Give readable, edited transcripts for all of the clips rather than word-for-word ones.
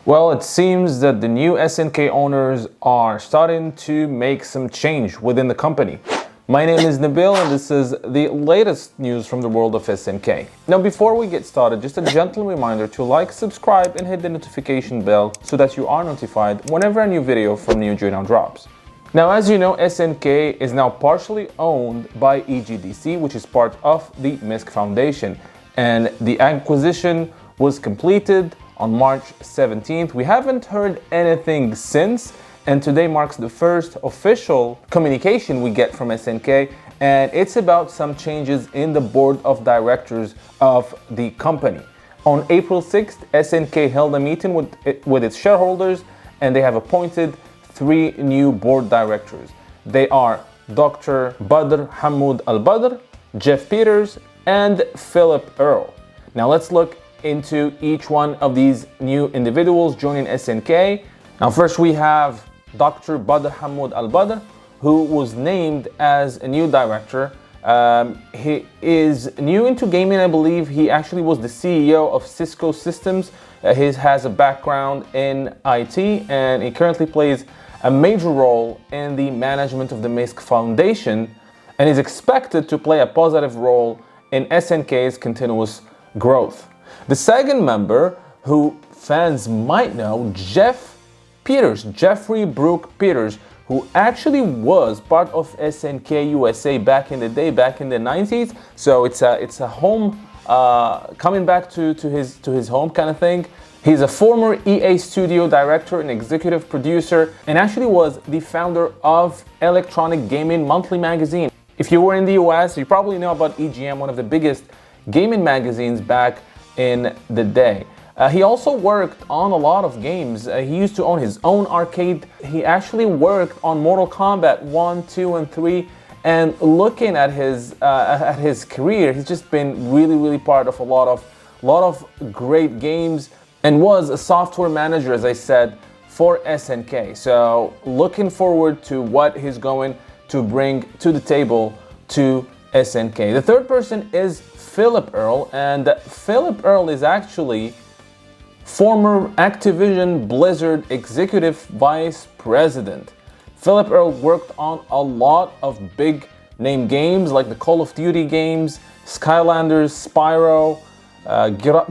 Well, it seems that the new SNK owners are starting to make some change within the company. My name is Nabil and this is the latest news from the world of SNK. Now, before we get started, just a gentle reminder to like, subscribe and hit the notification bell so that you are notified whenever a new video from NeoGeo drops. Now, as you know, SNK is now partially owned by EGDC, which is part of the MISC Foundation, and the acquisition was completed on March 17th. We haven't heard anything since, and today marks the first official communication we get from SNK, and it's about some changes in the board of directors of the company. On April 6th, SNK held a meeting with its shareholders, and they have appointed 3 new board directors. They are Dr. Badr Hamoud Al-Badr, Jeff Peters, and Philip Earl. Now let's look into each one of these new individuals joining SNK. Now first we have Dr. Badr Hamoud Al-Badr, who was named as a new director. He is new into gaming, I believe. He actually was the CEO of Cisco Systems. He has a background in IT, and he currently plays a major role in the management of the MISC Foundation, and is expected to play a positive role in SNK's continuous growth. The second member, who fans might know, Jeffrey Brooke Peters, who actually was part of SNK USA back in the day, back in the 90s. So it's a home, coming back to his home kind of thing. He's a former EA Studio director and executive producer, and actually was the founder of Electronic Gaming Monthly magazine. If you were in the US, you probably know about EGM, one of the biggest gaming magazines back in the day. He also worked on a lot of games. He used to own his own arcade. He actually worked on Mortal Kombat 1, 2, and 3. And looking at his career, he's just been really part of a lot of great games, and was a software manager, as I said, for SNK. So looking forward to what he's going to bring to the table to SNK. The third person is Philip Earl, and Philip Earl is actually former Activision Blizzard Executive Vice President. Philip Earl worked on a lot of big name games like the Call of Duty games, Skylanders, Spyro,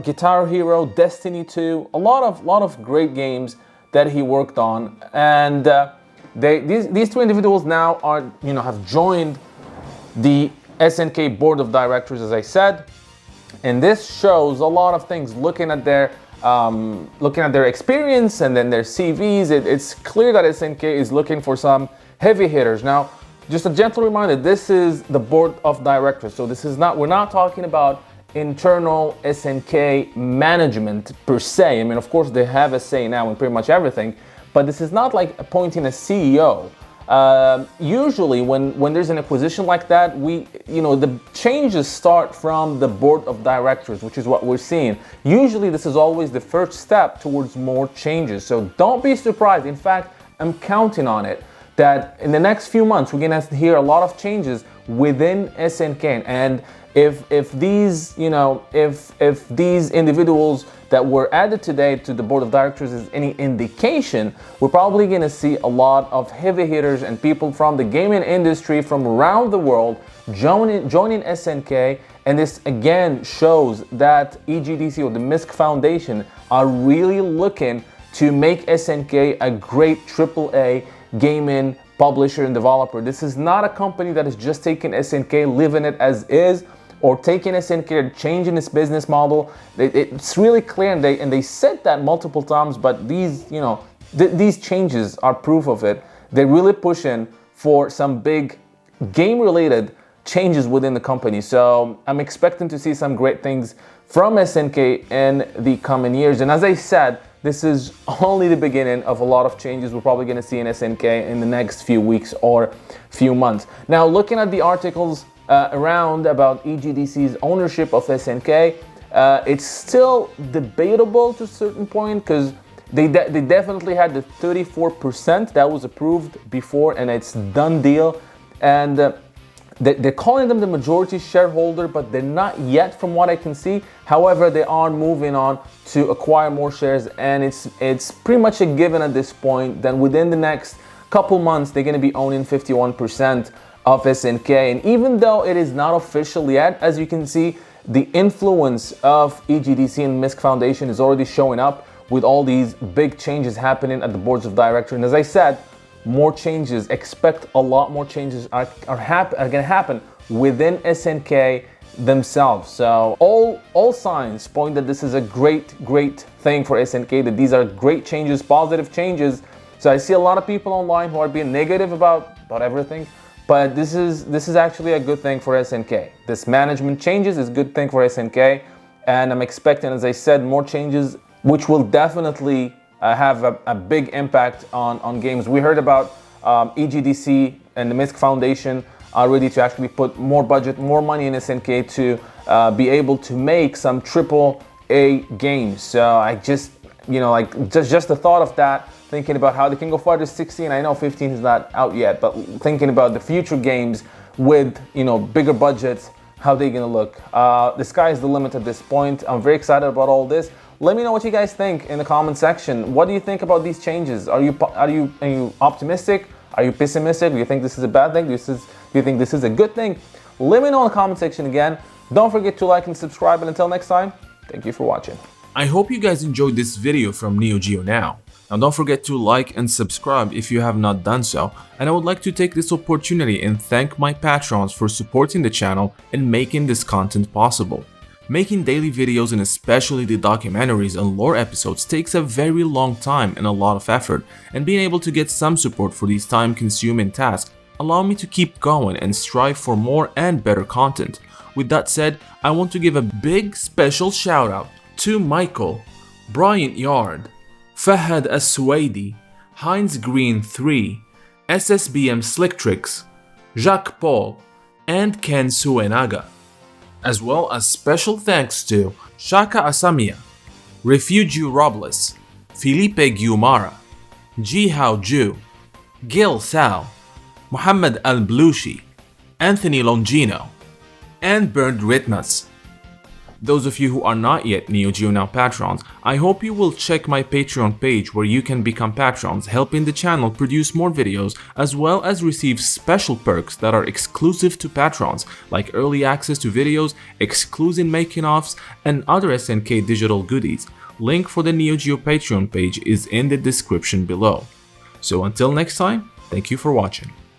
Guitar Hero, Destiny 2, a lot of great games that he worked on. And these 2 individuals now are, have joined the SNK board of directors, as I said, and this shows a lot of things. Looking at their experience and then their CVs, it's clear that SNK is looking for some heavy hitters. Now, just a gentle reminder: this is the board of directors, so we're not talking about internal SNK management per se. I mean, of course, they have a say now in pretty much everything, but this is not like appointing a CEO. Usually when there's an acquisition like that, the changes start from the board of directors, which is what we're seeing. Usually this is always the first step towards more changes. So don't be surprised. In fact, I'm counting on it that in the next few months, we're going to hear a lot of changes within SNK. And if these individuals that were added today to the board of directors is any indication, we're probably going to see a lot of heavy hitters and people from the gaming industry from around the world joining SNK. And this again shows that EGDC, or the MISC Foundation, are really looking to make SNK a great AAA gaming publisher and developer. This is not a company that is just taking SNK, leaving it as is, or taking SNK, changing its business model. It's really clear, and they said that multiple times, but these changes are proof of it. They're really pushing for some big game-related changes within the company. So I'm expecting to see some great things from SNK in the coming years. And as I said, this is only the beginning of a lot of changes we're probably going to see in SNK in the next few weeks or few months. Now, looking at the articles around about EGDC's ownership of SNK, it's still debatable to a certain point, because they definitely had the 34% that was approved before, and it's done deal. And they're calling them the majority shareholder, but they're not yet from what I can see. However, they are moving on to acquire more shares, and it's pretty much a given at this point that within the next couple months they're going to be owning 51% of SNK. And even though it is not official yet, as you can see, the influence of EGDC and MISC Foundation is already showing up with all these big changes happening at the boards of directors. And as I said, more changes, expect a lot more changes are going to happen within SNK themselves. So all signs point that this is a great thing for SNK, that these are great changes, positive changes. So I see a lot of people online who are being negative about everything, but this is actually a good thing for SNK. This management changes is a good thing for SNK, and I'm expecting, as I said, more changes, which will definitely have a big impact on games. We heard about EGDC and the MISC Foundation are ready to actually put more budget, more money in SNK to be able to make some AAA games. So I just, just the thought of that, thinking about how they can go farther 16. I know 15 is not out yet, but thinking about the future games with, bigger budgets, how they're gonna look. The sky is the limit at this point. I'm very excited about all this. Let me know what you guys think in the comment section. What do you think about these changes? Are you optimistic? Are you pessimistic? Do you think this is a bad thing? Do you think this is a good thing? Let me know in the comment section again. Don't forget to like and subscribe, and until next time, thank you for watching. I hope you guys enjoyed this video from NeoGeo Now. Now don't forget to like and subscribe if you have not done so, and I would like to take this opportunity and thank my patrons for supporting the channel and making this content possible. Making daily videos, and especially the documentaries and lore episodes, takes a very long time and a lot of effort, and being able to get some support for these time-consuming tasks allow me to keep going and strive for more and better content. With that said, I want to give a big special shout out to Michael, Bryant Yard, Fahad As-Suwaidi, Heinz Green 3, SSBM Slick Tricks, Jacques Paul, and Ken Suenaga. As well as special thanks to Shaka Asamiya, Refugee Robles, Felipe Guimara, Ji Hao Ju, Gil Sal, Muhammad Al-Blushi, Anthony Longino, and Bernd Ritmas. Those of you who are not yet NeoGeo Now patrons, I hope you will check my Patreon page where you can become patrons, helping the channel produce more videos, as well as receive special perks that are exclusive to patrons, like early access to videos, exclusive making-offs, and other SNK digital goodies. Link for the NeoGeo Patreon page is in the description below. So until next time, thank you for watching.